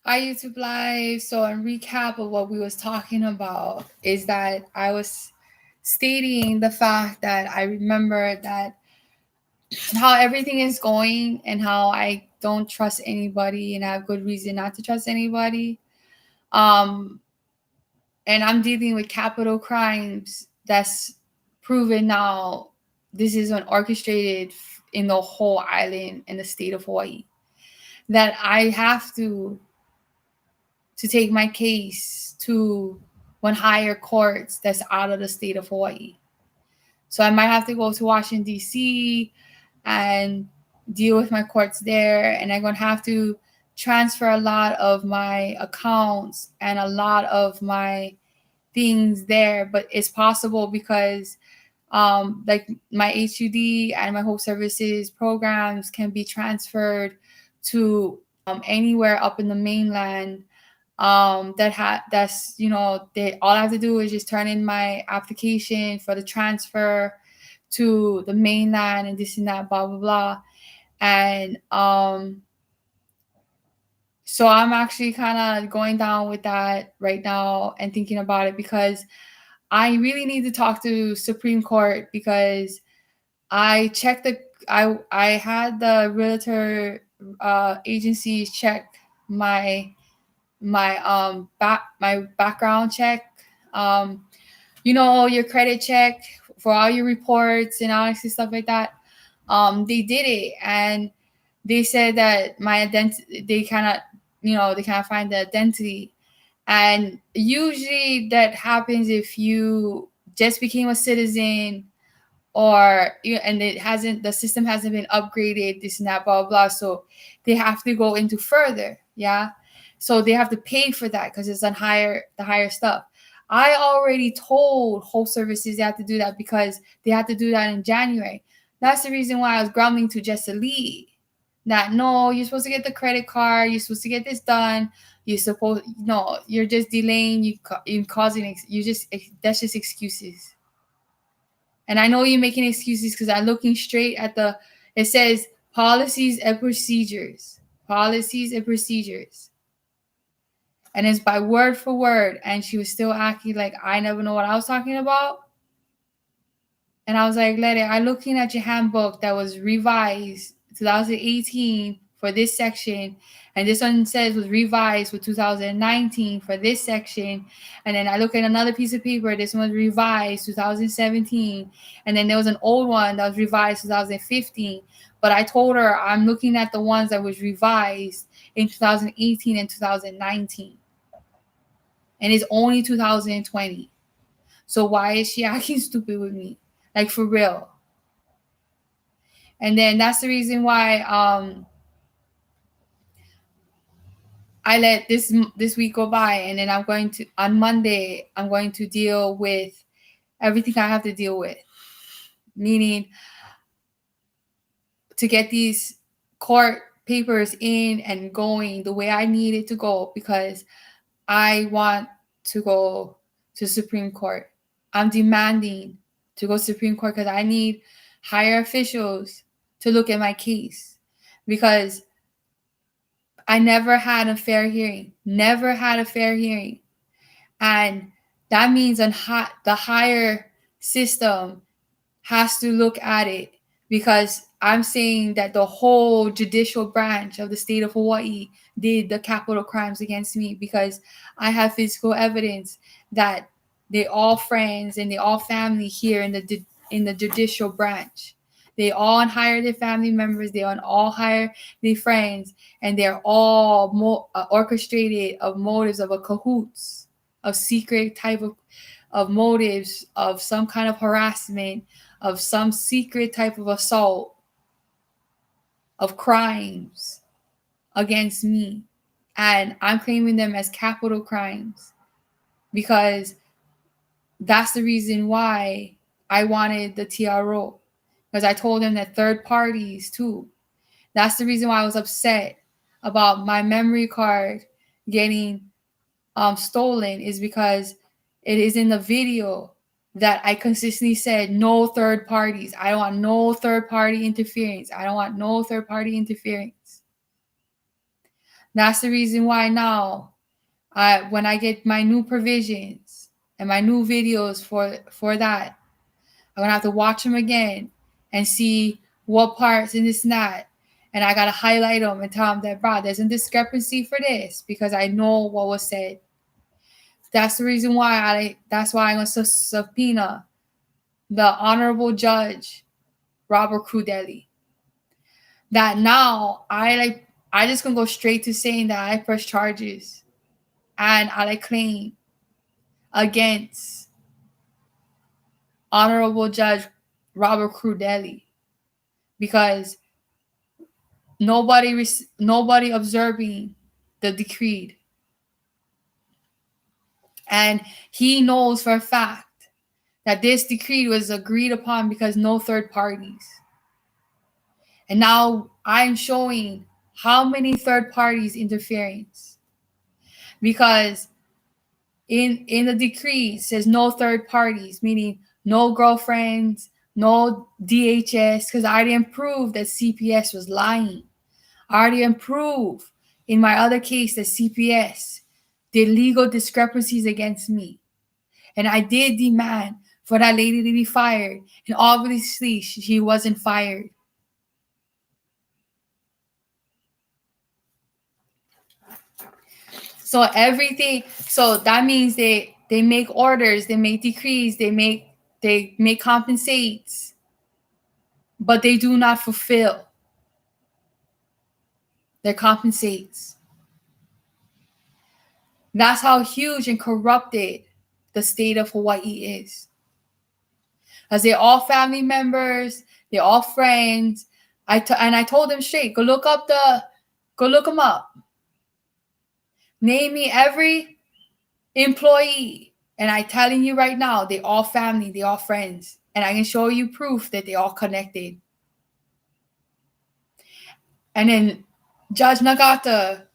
Hi YouTube Live. So in recap of what we was talking about is that I was stating the fact that I remember that how everything is going and how I don't trust anybody and I have good reason not to trust anybody. Um and I'm dealing with capital crimes that's proven now this is an orchestrated in the whole island in the state of Hawaii. That I have to take my case to one higher courts that's out of the state of Hawaii. So I might have to go to Washington, D.C. and deal with my courts there. And I'm going to have to transfer a lot of my accounts and a lot of my things there. But it's possible because like my HUD and my Hope Services programs can be transferred to anywhere up in the mainland that's they all I have to do is just turn in my application for the transfer to the mainland and this and that blah blah blah. And so I'm actually kind of going down with that right now and thinking about it because I really need to talk to Supreme Court because I checked I had the realtor agencies check my background check, your credit check for all your reports and all this stuff like that. They did it and they said that my identity they kind of find the identity. And usually that happens if you just became a citizen or and the system hasn't been upgraded, this and that blah blah blah. So they have to go into further, yeah. So they have to pay for that because it's on the higher stuff. I already told Hope Services they have to do that because they had to do that in January. That's the reason why I was grumbling to Jessa Lee that no, you're supposed to get the credit card, you're supposed to get this done, you're supposed no, you're just delaying, you causing you just that's just excuses. And I know you're making excuses because I'm looking straight at it says policies and procedures. Policies and procedures. And it's by word for word. And she was still acting like I never know what I was talking about. And I was like, Letty, I'm looking at your handbook that was revised 2018 for this section. And this one says was revised for 2019 for this section. And then I look at another piece of paper. This one was revised 2017. And then there was an old one that was revised 2015. But I told her I'm looking at the ones that was revised in 2018 and 2019. And it's only 2020. So why is she acting stupid with me? Like for real. And then that's the reason why I let this week go by, and then I'm going to on Monday I'm going to deal with everything I have to deal with, meaning to get these court papers in and going the way I need it to go because I want to go to Supreme Court. I'm demanding to go to Supreme Court because I need higher officials to look at my case because I never had a fair hearing. Never had a fair hearing. And that means the higher system has to look at it because I'm saying that the whole judicial branch of the state of Hawaii did the capital crimes against me because I have physical evidence that they all friends and they all family here in the judicial branch. They all hire their family members. They all hire their friends, and they're all orchestrated of motives of a cahoots, of secret type of motives of some kind of harassment, of some secret type of assault, of crimes against me. And I'm claiming them as capital crimes because that's the reason why I wanted the TRO. Because I told them that third parties too. That's the reason why I was upset about my memory card getting stolen, is because it is in the video that I consistently said no third parties. I don't want no third party interference. I don't want no third party interference. That's the reason why now, when I get my new provisions and my new videos for that, I'm gonna have to watch them again and see what parts and this and that. And I gotta highlight them and tell them that, bro, there's a discrepancy for this because I know what was said. That's the reason why that's why I'm gonna subpoena the Honorable Judge Robert Crudeli. That now I just gonna go straight to saying that I press charges and I claim against Honorable Judge Robert Crudeli because nobody observing the decree, and he knows for a fact that this decree was agreed upon because no third parties. And now I'm showing how many third parties interference, because in the decree it says no third parties, meaning no girlfriends, no DHS, because I didn't prove that CPS was lying. I already proved in my other case that CPS did legal discrepancies against me. And I did demand for that lady to be fired. And obviously she wasn't fired. So that means they make orders, they make decrees, they make compensates, but they do not fulfill their compensates. That's how huge and corrupted the state of Hawaii is. As they're all family members, they're all friends. I told them straight, go look them up. Name me every employee. And I'm telling you right now, they all family, they all friends. And I can show you proof that they all connected. And then Judge Nagata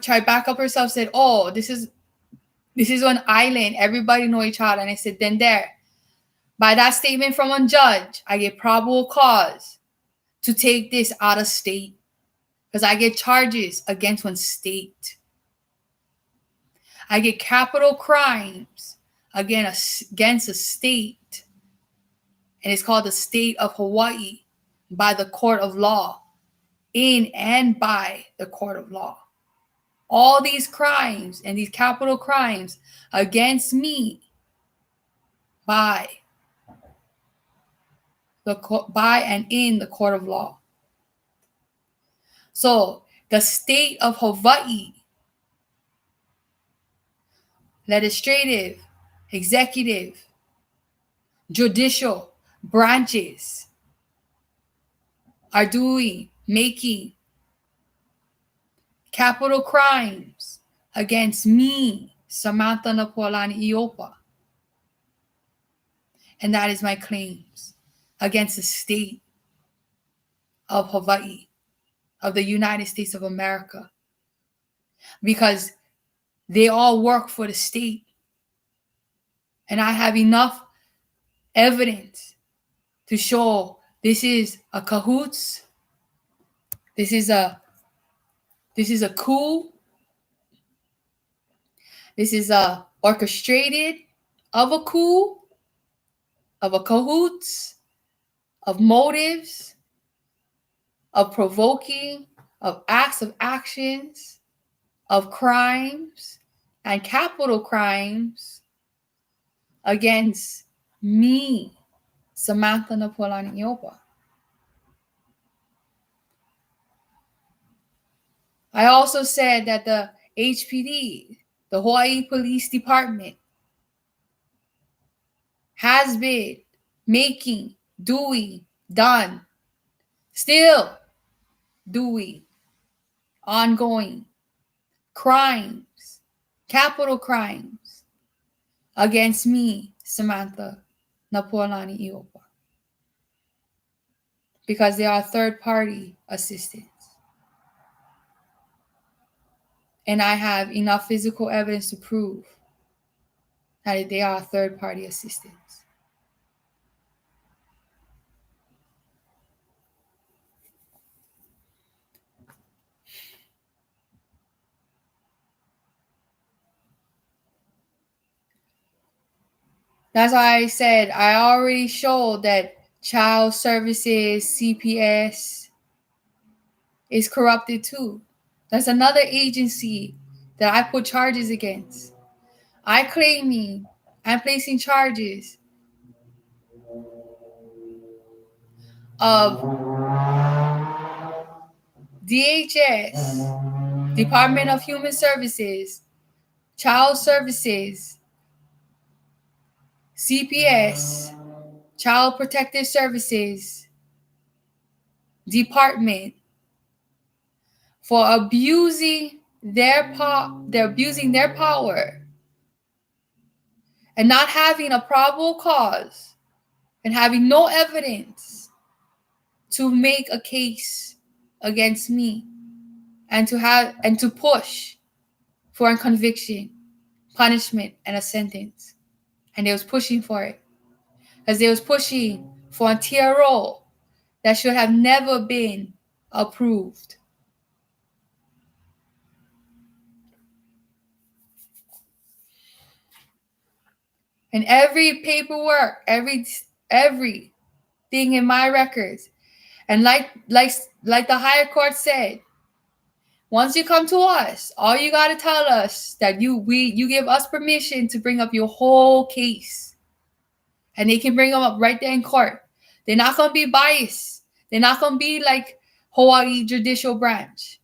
tried back up herself, said, oh, this is an island. Everybody know each other. And I said, then there. By that statement from one judge, I get probable cause to take this out of state because I get charges against one state. I get capital crimes against a state, and it's called the state of Hawaii by the court of law, in and by the court of law. All these crimes and these capital crimes against me by and in the court of law. So the state of Hawaii, legislative, executive, judicial branches are making capital crimes against me, Samantha Napualani Iopa. And that is my claims against the state of Hawaii, of the United States of America, because they all work for the state. And I have enough evidence to show this is a cahoots. This is a coup. This is a orchestrated of a coup, of a cahoots, of motives, of provoking, of acts of actions, of crimes and capital crimes against me, Samantha Napualani Iopa. I also said that the HPD, the Hawaii Police Department, has been making, done, still doing, ongoing crimes, capital crimes against me, Samantha Napualani Iopa, because they are third-party assistance. And I have enough physical evidence to prove that they are third-party assistance. That's why I said I already showed that Child Services, CPS, is corrupted too. That's another agency that I put charges against. I'm placing charges of DHS, Department of Human Services, Child Services, CPS, Child Protective Services Department for abusing they're abusing their power and not having a probable cause and having no evidence to make a case against me and to push for a conviction, punishment, and a sentence. And they was pushing for it. Because they was pushing for a TRO that should have never been approved. And every paperwork, everything in my records, and like the higher court said, once you come to us, all you gotta tell us that you give us permission to bring up your whole case, and they can bring them up right there in court. They're not gonna be biased. They're not gonna be like Hawaii judicial branch,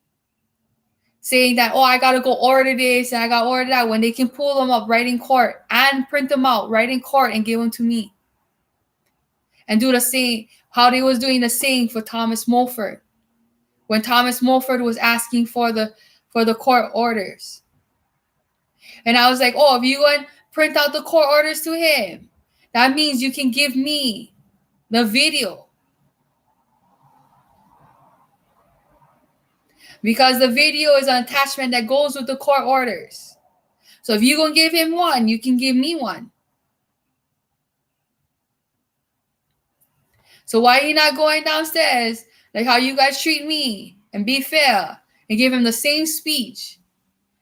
saying that, oh, I gotta go order this and I gotta order that, when they can pull them up right in court and print them out right in court and give them to me. And do the same, how they was doing the same for Thomas Mulford. When Thomas Mulford was asking for the court orders. And I was like, oh, if you go and print out the court orders to him, that means you can give me the video. Because the video is an attachment that goes with the court orders. So if you're going to give him one, you can give me one. So why are you not going downstairs like how you guys treat me and be fair and give him the same speech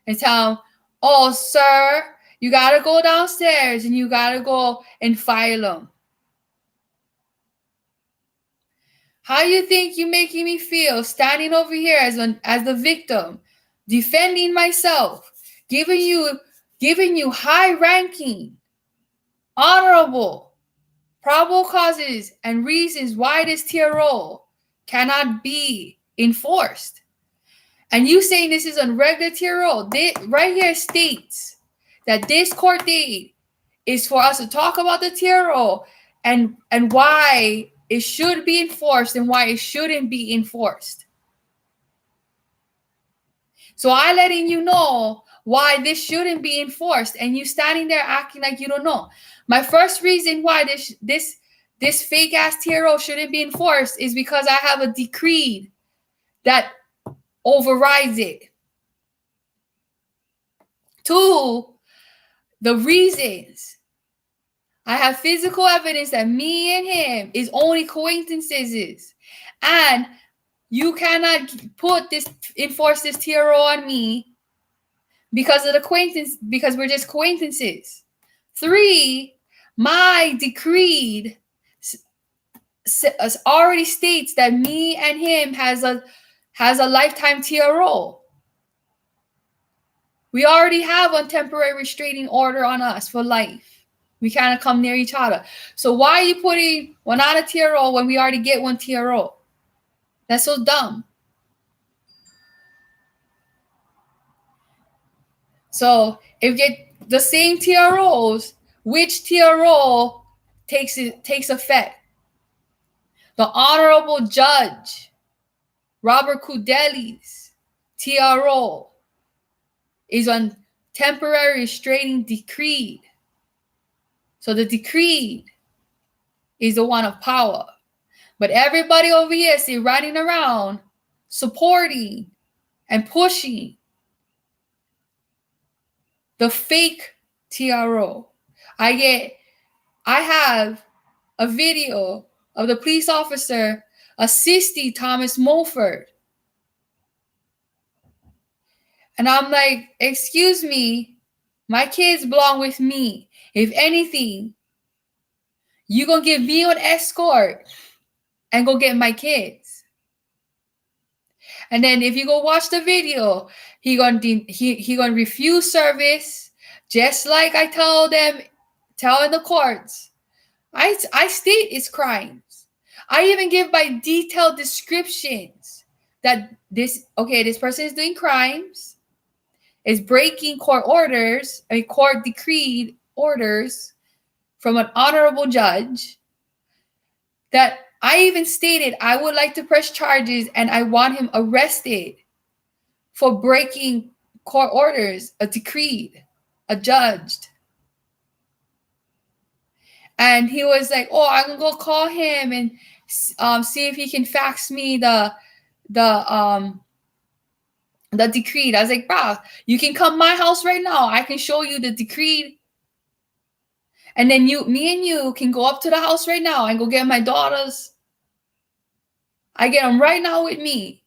and tell him, oh, sir, you got to go downstairs and you got to go and file him. How you think you making me feel standing over here as the victim, defending myself, giving you high ranking, honorable, probable causes and reasons why this TRO cannot be enforced. And you saying this is a regular TRO, right here states that this court date is for us to talk about the TRO and why it should be enforced and why it shouldn't be enforced. So I letting you know why this shouldn't be enforced, and you standing there acting like you don't know. My first reason why this fake ass TRO shouldn't be enforced is because I have a decree that overrides it. 2, the reasons. I have physical evidence that me and him is only acquaintances, and you cannot enforce this TRO on me because of the acquaintance, because we're just acquaintances. 3, my decree already states that me and him has a lifetime TRO. We already have a temporary restraining order on us for life. We cannot come near each other. So why are you putting one out of TRO when we already get one TRO? That's so dumb. So if you get the same TROs, which TRO takes effect? The Honorable Judge Robert Kudeli's TRO is on temporary restraining decree. So the decree is the one of power. But everybody over here is running around supporting and pushing the fake TRO. I have a video of the police officer assisting Thomas Mulford. And I'm like, excuse me, my kids belong with me. If anything, You gonna give me an escort and go get my kids. And then if you go watch the video, he gonna refuse service, just like I tell in the courts. I state it's crimes. I even give by detailed descriptions that this person is doing crimes, is breaking court orders, court decreed orders from an honorable judge, that I even stated I would like to press charges and I want him arrested for breaking court orders, a decreed, adjudged. And he was like, "Oh, I'm gonna go call him and see if he can fax me the decreed." I was like, "Bro, you can come my house right now. I can show you the decreed, and then me and you can go up to the house right now and go get my daughters. I get them right now with me."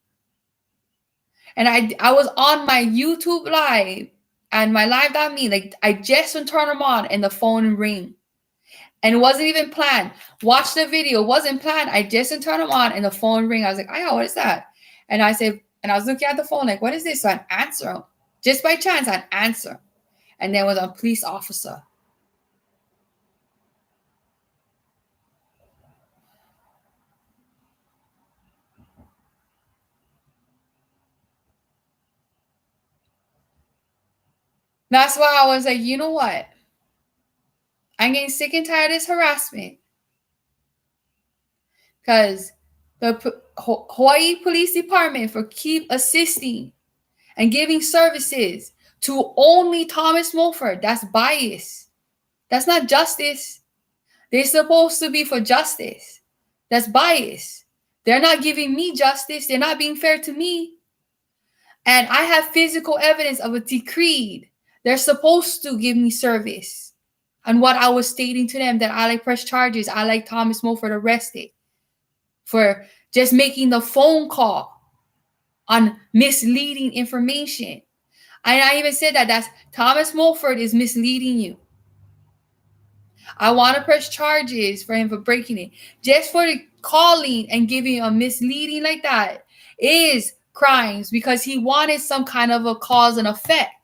And I was on my YouTube live and my live.me, like I just turned them on and the phone ring. And it wasn't even planned. Watch the video. It wasn't planned. I just turned them on and the phone ring. I was like, "Oh, what is that?" And I said, and I was looking at the phone like, "What is this?" So I answer. Just by chance, I answer. And there was a police officer. That's why I was like, you know what? I'm getting sick and tired of this harassment. Because the Hawaii Police Department for keep assisting and giving services to only Thomas Mulford. That's bias. That's not justice. They're supposed to be for justice. That's bias. They're not giving me justice. They're not being fair to me. And I have physical evidence of a decreed. They're supposed to give me service. And what I was stating to them, that I like press charges. I like Thomas Mulford arrested for just making the phone call on misleading information. And I even said that Thomas Mulford is misleading you. I want to press charges for him for breaking it. Just for the calling and giving a misleading like that is crimes, because he wanted some kind of a cause and effect.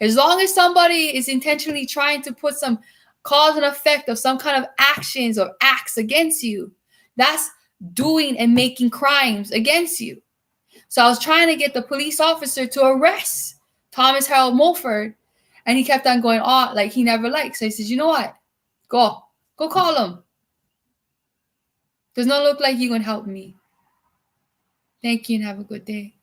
As long as somebody is intentionally trying to put some cause and effect of some kind of actions or acts against you, that's doing and making crimes against you. So I was trying to get the police officer to arrest Thomas Harold Mulford, and he kept on going on like he never liked. So he says, "You know what? Go call him. Does not look like you're going to help me. Thank you and have a good day."